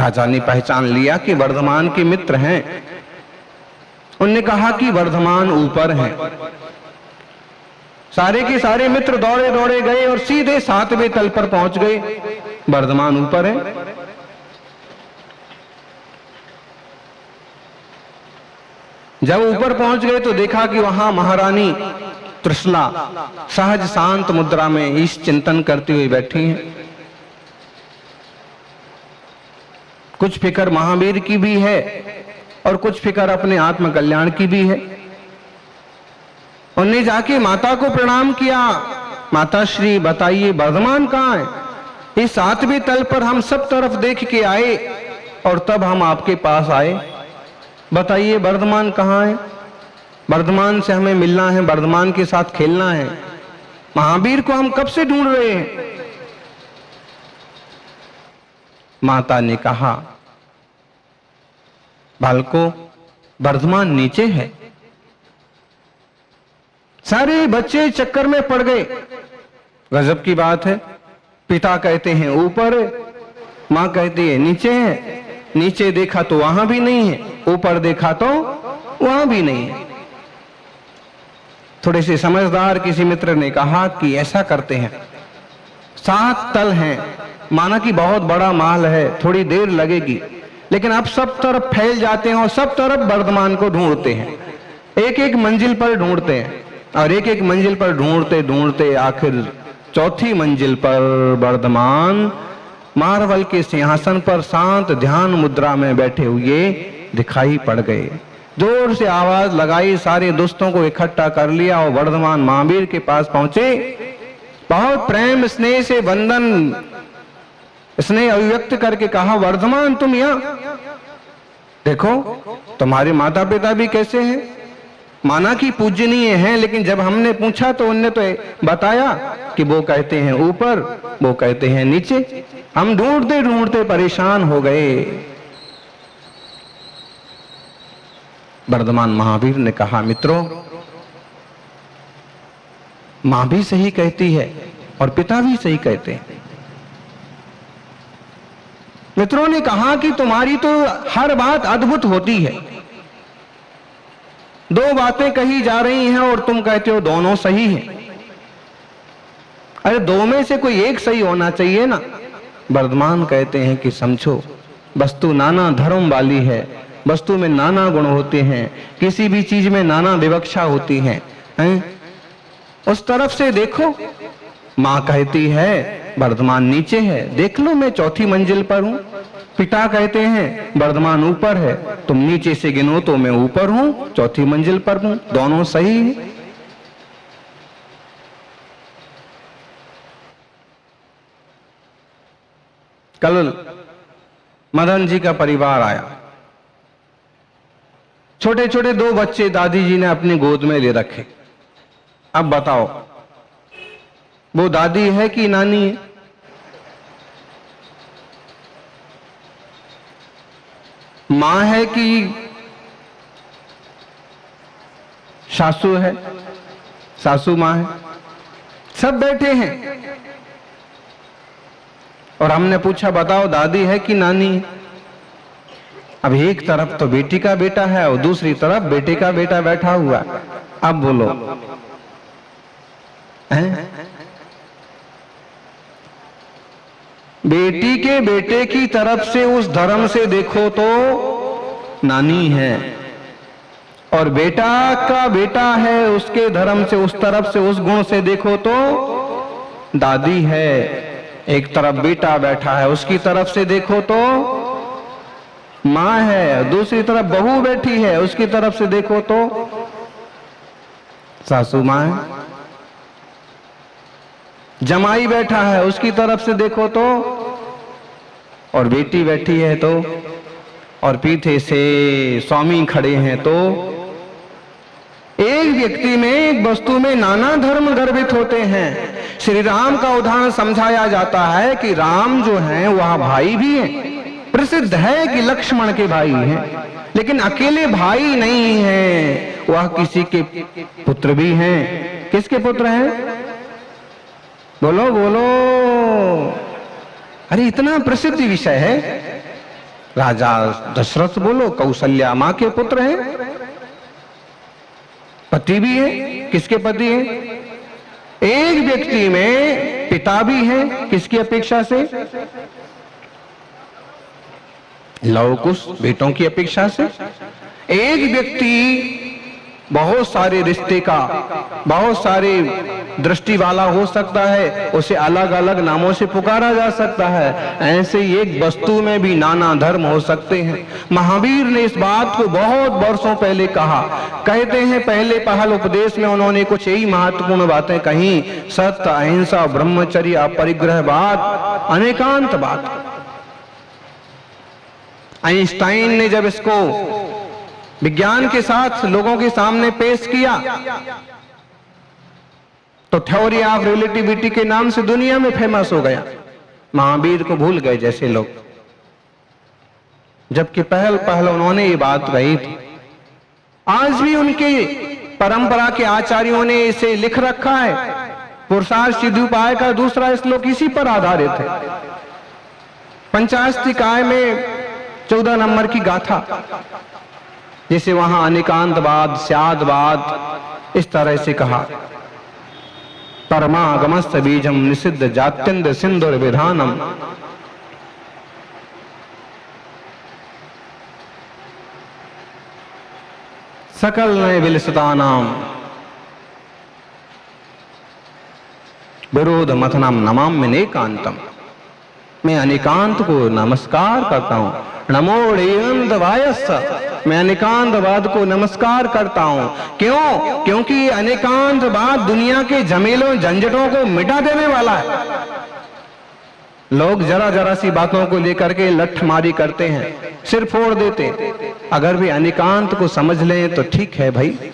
राजा ने पहचान लिया कि वर्धमान के मित्र हैं। उनने कहा कि वर्धमान ऊपर हैं। सारे के सारे मित्र दौड़े दौड़े गए और सीधे 7वें तल पर पहुंच गए। वर्धमान ऊपर है। जब ऊपर पहुंच गए तो देखा कि वहां महारानी त्रिशला सहज शांत मुद्रा में ईश चिंतन करती हुई बैठी हैं। कुछ फिक्र महावीर की भी है और कुछ फिक्र अपने आत्म कल्याण की भी है। उन्होंने जाके माता को प्रणाम किया। माता श्री बताइए वर्धमान कहाँ है? इस 7वें तल पर हम सब तरफ देख के आए और तब हम आपके पास आए। बताइए वर्धमान कहाँ है? वर्धमान से हमें मिलना है, वर्धमान के साथ खेलना है। महावीर को हम कब से ढूंढ रहे हैं। माता ने कहा बालको वर्धमान नीचे है। सारे बच्चे चक्कर में पड़ गए। गजब की बात है। पिता कहते हैं ऊपर है, मां कहती है नीचे है। नीचे देखा तो वहां भी नहीं है, ऊपर देखा तो वहां भी नहीं है। थोड़े से समझदार किसी मित्र ने कहा कि ऐसा करते हैं, 7 तल हैं, माना कि बहुत बड़ा महल है, थोड़ी देर लगेगी, लेकिन आप सब तरफ फैल जाते हैं और सब तरफ वर्धमान को ढूंढते हैं। एक एक मंजिल पर ढूंढते हैं और एक एक मंजिल पर ढूंढते ढूंढते आखिर 4थी मंजिल पर वर्धमान मार्बल के सिंहासन पर शांत ध्यान मुद्रा में बैठे हुए दिखाई पड़ गए। जोर से आवाज लगाई, सारे दोस्तों को इकट्ठा कर लिया और वर्धमान महावीर के पास पहुंचे। बहुत प्रेम स्नेह से वंदन स्नेह अभिव्यक्त करके कहा वर्धमान तुम यहाँ देखो, तुम्हारे माता पिता भी कैसे हैं। माना कि पूजनीय हैं, लेकिन जब हमने पूछा तो उनने तो बताया कि वो कहते हैं ऊपर, वो कहते हैं नीचे। हम ढूंढते ढूंढते परेशान हो गए। वर्धमान महावीर ने कहा मित्रों, मां भी सही कहती है और पिता भी सही कहते हैं। मित्रों ने कहा कि तुम्हारी तो हर बात अद्भुत होती है। 2 बातें कही जा रही हैं और तुम कहते हो दोनों सही हैं। अरे 2 में से कोई एक सही होना चाहिए ना। वर्धमान कहते हैं कि समझो, वस्तु नाना धर्म वाली है, वस्तु में नाना गुण होते हैं, किसी भी चीज में नाना विवक्षा होती है, हैं? उस तरफ से देखो। मां कहती है वर्धमान नीचे है, देख लो मैं 4थी मंजिल पर हूं। पिता कहते हैं वर्धमान ऊपर है, तुम नीचे से गिनो तो मैं ऊपर हूं, 4थी मंजिल पर हूं, दोनों सही है। कल मदन जी का परिवार आया। छोटे छोटे 2 बच्चे दादी जी ने अपनी गोद में ले रखे। अब बताओ वो दादी है कि नानी है? मां है कि सासू है? सासू मां है। सब बैठे हैं और हमने पूछा बताओ दादी है कि नानी है? अब एक तरफ तो बेटी का बेटा है और दूसरी तरफ बेटे का बेटा बैठा हुआ। अब बोलो हैं? बेटी के बेटे की तरफ से उस धर्म से देखो तो नानी है, और बेटा का बेटा है उसके धर्म से उस तरफ से उस गुण से देखो तो दादी है। एक तरफ बेटा बैठा है उसकी तरफ से देखो तो मां है, दूसरी तरफ बहू बैठी है उसकी तरफ से देखो तो सासू मां है। जमाई बैठा है उसकी तरफ से देखो तो, और बेटी बैठी है तो, और पीछे से स्वामी खड़े हैं तो। एक व्यक्ति में, एक वस्तु में नाना धर्म गर्भित होते हैं। श्री राम का उदाहरण समझाया जाता है कि राम जो हैं वह भाई भी हैं। प्रसिद्ध है कि लक्ष्मण के भाई हैं, लेकिन अकेले भाई नहीं हैं, वह किसी के पुत्र भी हैं। किसके पुत्र हैं? बोलो बोलो। अरे इतना प्रसिद्ध विषय है। राजा दशरथ बोलो, कौशल्या मां के पुत्र हैं, पति भी है। किसके पति हैं? एक व्यक्ति में पिता भी है, किसकी अपेक्षा से? लव कुश बेटों की अपेक्षा से। एक व्यक्ति बहुत सारे रिश्ते का, बहुत सारे दृष्टि वाला हो सकता है, उसे अलग अलग नामों से पुकारा जा सकता है। ऐसे ही एक वस्तु में भी नाना धर्म हो सकते हैं। महावीर ने इस बात को बहुत वर्षों पहले कहा। कहते हैं पहले पहल उपदेश में उन्होंने कुछ यही महत्वपूर्ण बातें कही: सत्य, अहिंसा, ब्रह्मचर्य, अपरिग्रहवाद, अनेकांतवाद। आइंस्टाइन ने जब इसको विज्ञान के साथ लोगों के सामने पेश किया तो थ्योरी ऑफ रिलेटिविटी के नाम से दुनिया में फेमस हो गया। महावीर को भूल गए जैसे लोग, जबकि पहल उन्होंने ये बात कही थी। आज भी उनके परंपरा के आचार्यों ने इसे लिख रखा है। पुरुषार्थ सिद्धोपाय का दूसरा श्लोक इसी पर आधारित है। पंचाशतिकाय में 14 नंबर की गाथा, जैसे वहां अनेकांतवाद, स्यादवाद इस तरह से कहा। परमागमस्य बीजम निषिद्ध जात्यंत सिंधुर विधानम। सकल नए विलसतानाम विरोध मथनम नमाम में नेकांतम। मैं अनेकांत को नमस्कार करता हूं। नमो वायस, मैं अनेकांतवाद को नमस्कार करता हूं। क्यों? क्योंकि अनेकांतवाद दुनिया के झमेलों झंझटों को मिटा देने वाला है। लोग जरा जरा सी बातों को लेकर के लठमारी करते हैं, सिर फोड़ देते। अगर वे अनेकांत को समझ लें तो ठीक है भाई।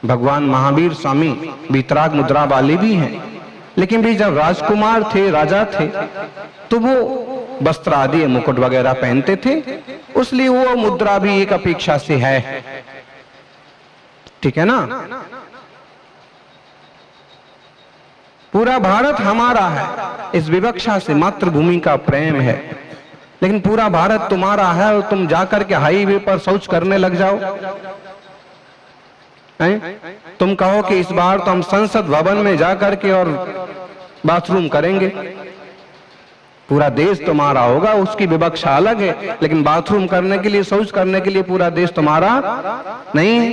भगवान महावीर स्वामी वीतराग मुद्रा वाले भी हैं, लेकिन भी जब राजकुमार थे, राजा थे, तो वो वस्त्र आदि मुकुट वगैरह पहनते थे, इसलिए वो मुद्रा भी एक अपेक्षा से है। ठीक है ना? पूरा भारत हमारा है, इस विवक्षा से मातृभूमि का प्रेम है। लेकिन पूरा भारत तुम्हारा है और तुम जाकर के हाईवे पर शौच करने लग जाओ। तुम कहो कि इस बार तो हम संसद भवन में जाकर के और बाथरूम करेंगे। पूरा देश तुम्हारा होगा, उसकी विवक्षा अलग है, लेकिन बाथरूम करने के लिए, शौच करने के लिए पूरा देश तुम्हारा नहीं है।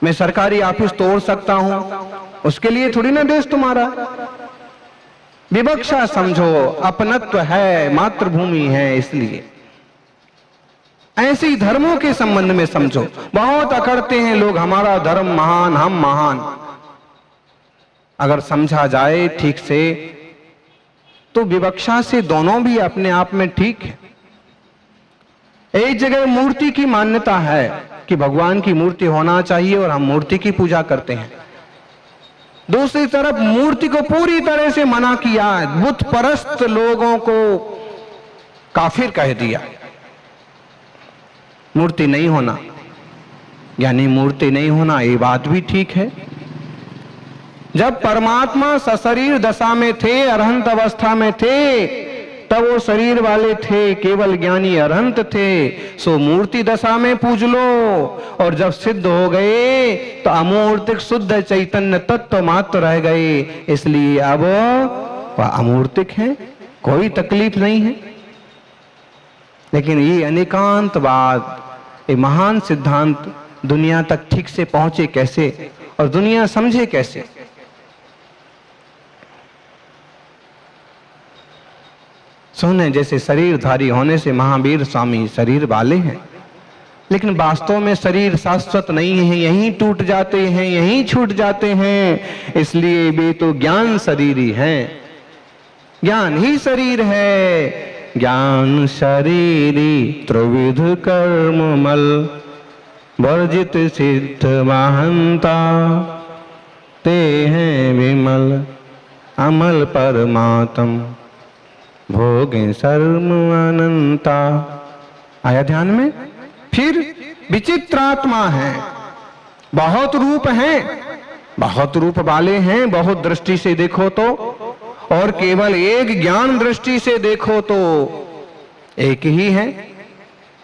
मैं सरकारी ऑफिस तोड़ सकता हूं, उसके लिए थोड़ी ना देश तुम्हारा। विवक्षा समझो, अपनत्व है, मातृभूमि है, इसलिए ऐसे ही धर्मों के संबंध में समझो। बहुत अकड़ते हैं लोग, हमारा धर्म महान, हम महान। अगर समझा जाए ठीक से तो विवक्षा से दोनों भी अपने आप में ठीक है। एक जगह मूर्ति की मान्यता है कि भगवान की मूर्ति होना चाहिए और हम मूर्ति की पूजा करते हैं। दूसरी तरफ मूर्ति को पूरी तरह से मना किया, बुत परस्त लोगों को काफिर कह दिया। मूर्ति नहीं होना, यानी मूर्ति नहीं होना, ये बात भी ठीक है। जब परमात्मा सशरीर दशा में थे, अरहंत अवस्था में थे, तब वो शरीर वाले थे, केवल ज्ञानी अरहंत थे। सो मूर्ति दशा में पूज लो, और जब सिद्ध हो गए तो अमूर्तिक शुद्ध चैतन्य तत्व मात्र रह गए। इसलिए अब वह अमूर्तिक है, कोई तकलीफ नहीं है। लेकिन ये अनेकांतवाद, ये महान सिद्धांत दुनिया तक ठीक से पहुंचे कैसे और दुनिया समझे कैसे? सुने, जैसे शरीरधारी होने से महावीर स्वामी शरीर वाले हैं, लेकिन वास्तव में शरीर शाश्वत नहीं है, यहीं टूट जाते हैं, यहीं छूट जाते हैं। इसलिए वे तो ज्ञान शरीरी हैं, ज्ञान ही शरीर है। ज्ञान शरीरी त्रिविध कर्म मल, वर्जित सिद्ध महंता, ते हैं विमल अमल परमात्म, भोगे सर्व अनंता। आया ध्यान में? फिर विचित्र आत्मा है, बहुत रूप हैं, बहुत रूप वाले हैं, बहुत दृष्टि से देखो तो, और केवल एक ज्ञान दृष्टि से देखो तो एक ही है।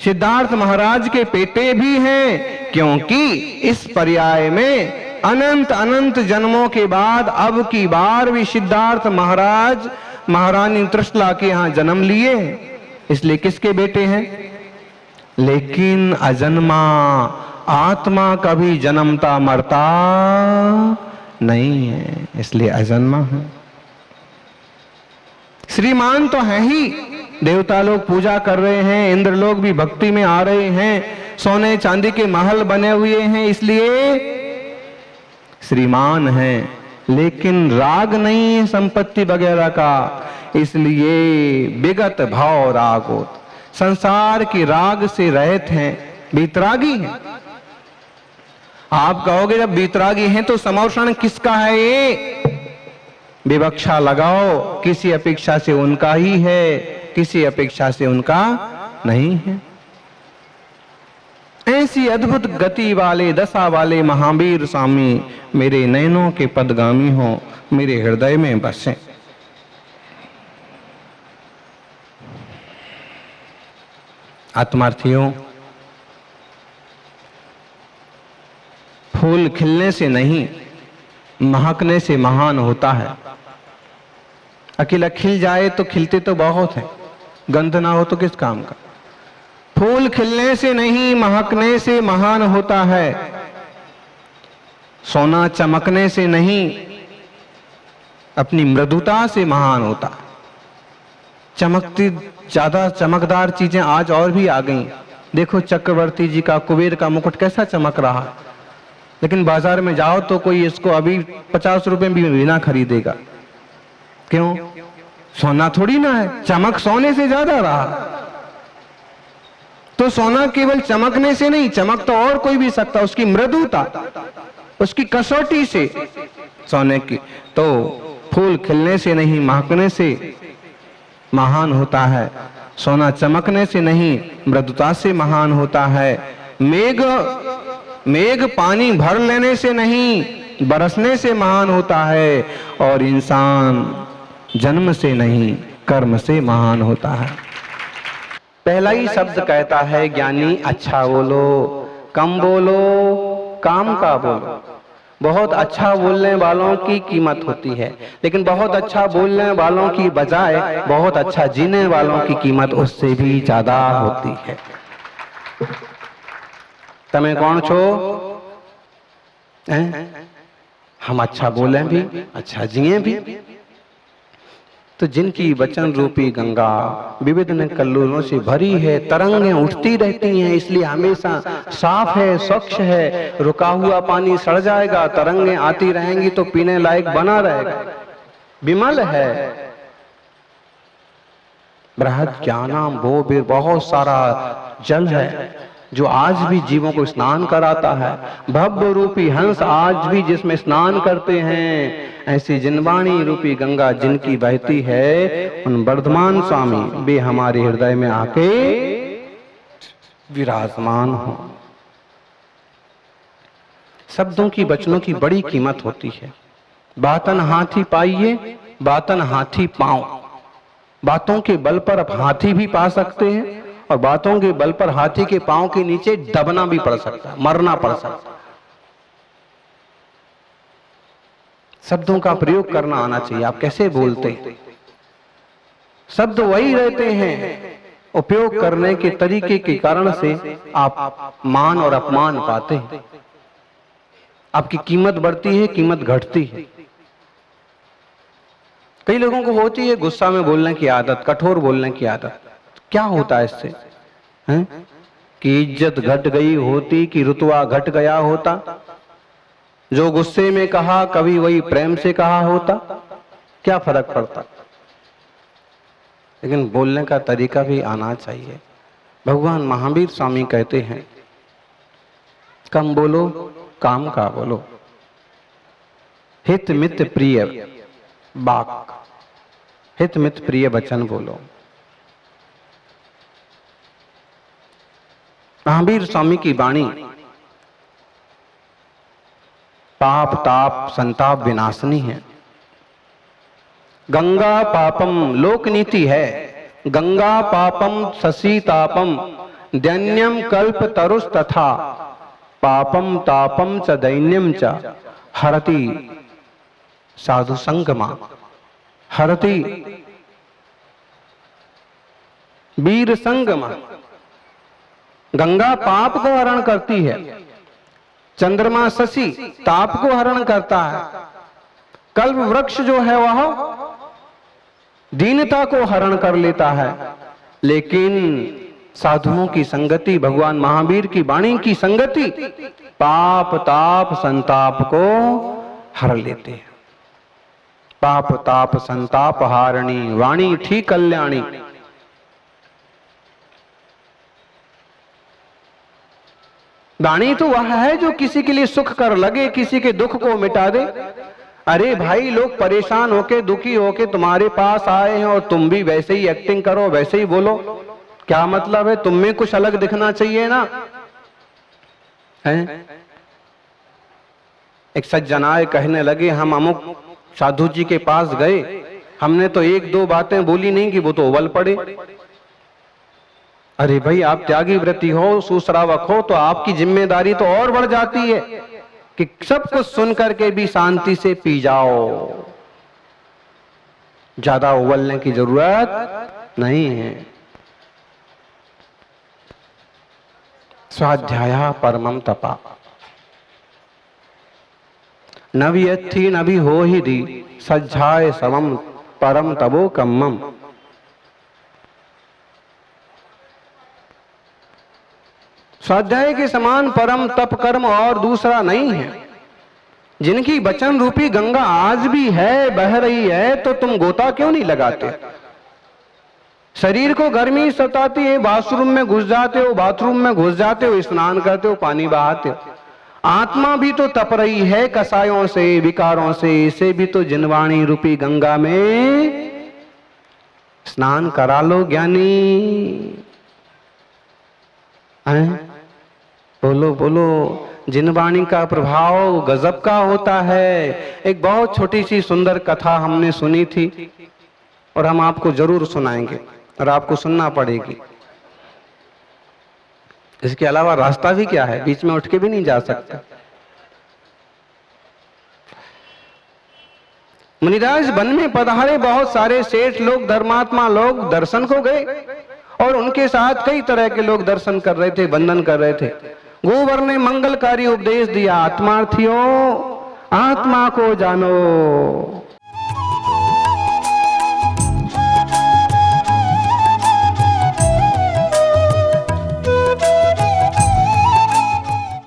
सिद्धार्थ महाराज के बेटे भी हैं, क्योंकि इस पर्याय में अनंत अनंत जन्मों के बाद अब की बार भी सिद्धार्थ महाराज महारानी त्रिशला के यहां जन्म लिए, इसलिए किसके बेटे हैं? लेकिन अजन्मा आत्मा कभी जन्मता मरता नहीं है, इसलिए अजन्मा है। श्रीमान तो है ही, देवता लोग पूजा कर रहे हैं, इंद्र लोग भी भक्ति में आ रहे हैं, सोने चांदी के महल बने हुए हैं, इसलिए श्रीमान है। लेकिन राग नहीं है संपत्ति वगैरह का, इसलिए विगत भाव राग होता, संसार की राग से रहित हैं, बीतरागी हैं। आप कहोगे जब बीतरागी हैं तो समर्षण किसका है? ये विवक्षा लगाओ, किसी अपेक्षा से उनका ही है, किसी अपेक्षा से उनका नहीं है। ऐसी अद्भुत गति वाले दशा वाले महावीर स्वामी मेरे नयनों के पदगामी हो, मेरे हृदय में बसे। आत्मार्थियों, फूल खिलने से नहीं महकने से महान होता है। अकेला खिल जाए तो खिलते तो बहुत हैं, गंध ना हो तो किस काम का। फूल खिलने से नहीं महकने से महान होता है। सोना चमकने से नहीं अपनी मृदुता से महान होता है। चमकती ज्यादा चमकदार चीजें आज और भी आ गई। देखो चक्रवर्ती जी का कुबेर का मुकुट कैसा चमक रहा है, लेकिन बाजार में जाओ तो कोई इसको अभी 50 रुपए भी ना खरीदेगा। क्यों? सोना थोड़ी ना है, चमक सोने से ज्यादा रहा। तो सोना केवल चमकने से नहीं, चमक तो और कोई भी सकता, उसकी मृदुता, उसकी कसौटी से सोने की। तो फूल खिलने से नहीं महकने से महान होता है। सोना चमकने से नहीं मृदुता से महान होता है। मेघ पानी भर लेने से नहीं बरसने से महान होता है। और इंसान जन्म से नहीं कर्म से महान होता है। पहला ही शब्द कहता है ज्ञानी अच्छा बोलो, कम बोलो, काम का बोलो। बहुत अच्छा बोलने वालों की कीमत होती है, लेकिन बहुत अच्छा बोलने वालों की बजाय बहुत अच्छा जीने वालों की कीमत उससे भी ज्यादा होती है। तमें कौन छो? हम अच्छा बोलें भी, अच्छा जिए भी। तो जिनकी वचन रूपी गंगा विविध कल्लोलों से भरी है, तरंगें उठती रहती हैं, इसलिए हमेशा साफ है, स्वच्छ है। रुका हुआ पानी सड़ जाएगा, तरंगें आती रहेंगी तो पीने लायक बना रहेगा, विमल है। बृहद ज्ञानम वो भी बहुत सारा जल है जो आज भी जीवों को स्नान कराता है। भव्य रूपी हंस आज भी जिसमें स्नान करते हैं। ऐसी जिनवाणी रूपी गंगा जिनकी बहती है, उन वर्धमान स्वामी वे हमारे हृदय में आके विराजमान हो। शब्दों की वचनों की बड़ी कीमत होती है। बातन हाथी पाइए, बातन हाथी पाओ। बातों के बल पर आप हाथी भी पा सकते हैं, और बातों के बल पर हाथी के पांव के नीचे दबना भी पड़ सकता है, मरना पड़ सकता है। शब्दों का प्रयोग करना आना चाहिए। आप कैसे बोलते हैं, शब्द वही रहते हैं, उपयोग करने के तरीके के कारण से आप मान और अपमान पाते हैं। आपकी कीमत बढ़ती है, कीमत घटती है। कई लोगों को होती है गुस्सा में बोलने की आदत, कठोर बोलने की आदत। क्या होता है इससे? कि इज्जत घट गई होती, कि रुतबा घट गया होता। जो गुस्से में कहा कभी वही प्रेम से कहा होता, क्या फर्क पड़ता? लेकिन बोलने का तरीका भी आना चाहिए। भगवान महावीर स्वामी कहते हैं कम बोलो, काम का बोलो। हित मित प्रिय बाक, हित मित प्रिय वचन बोलो। महावीर स्वामी की वाणी पाप ताप संताप विनाशनी है। गंगा पापम लोक नीति है, गंगा पापम शशि तापम दैन्यम कल्प तरुस तथा पापम तापम च दैन्यम च हरति साधु संगमा। हरति वीर संगमा। गंगा पाप को हरण करती है, चंद्रमा शशि ताप को हरण करता है, कल्प वृक्ष जो है वह दीनता को हरण कर लेता है। लेकिन साधुओं की संगति, भगवान महावीर की वाणी की संगति पाप ताप संताप को हर लेते हैं। पाप ताप संताप हारणी वाणी थी कल्याणी। वाणी तो वह है जो किसी के लिए सुख कर लगे, किसी के दुख को मिटा दे। अरे भाई, लोग परेशान होके दुखी होके तुम्हारे पास आए हैं और तुम भी वैसे ही एक्टिंग करो, वैसे ही बोलो, क्या मतलब है? तुम में कुछ अलग दिखना चाहिए ना है? एक सज्जन आए, कहने लगे हम अमुक साधु जी के पास गए, हमने तो एक दो बातें बोली नहीं कि वो तो उबल पड़े। अरे भाई, आप त्यागी व्रती हो, सुश्रावक हो, तो आपकी जिम्मेदारी तो और बढ़ जाती है कि सब कुछ सुन करके भी शांति से पी जाओ, ज्यादा उबलने की जरूरत नहीं है। स्वाध्याय परमम तपा न भी अच्छी न भी हो ही दी सज्जाय समम परम तबो कम्मम। स्वाध्याय के समान परम तप कर्म और दूसरा नहीं है। जिनकी वचन रूपी गंगा आज भी है, बह रही है, तो तुम गोता क्यों नहीं लगाते? शरीर को गर्मी सताती है, बाथरूम में घुस जाते हो, बाथरूम में घुस जाते हो, स्नान करते हो, पानी बहाते हो। आत्मा भी तो तप रही है कसायों से, विकारों से, इसे भी तो जिनवाणी रूपी गंगा में स्नान करा लो ज्ञानी। बोलो बोलो, जिनवाणी का प्रभाव गजब का होता है। एक बहुत छोटी सी सुंदर कथा हमने सुनी थी और हम आपको जरूर सुनाएंगे और आपको सुनना पड़ेगी। इसके अलावा रास्ता भी क्या है, बीच में उठ के भी नहीं जा सकता। मुनिराज वन में पधारे, बहुत सारे सेठ लोग, धर्मात्मा लोग दर्शन को गए और उनके साथ कई तरह के लोग दर्शन कर रहे थे, वंदन कर रहे थे। गोवर ने मंगलकारी उपदेश दिया, आत्मार्थियों आत्मा को जानो।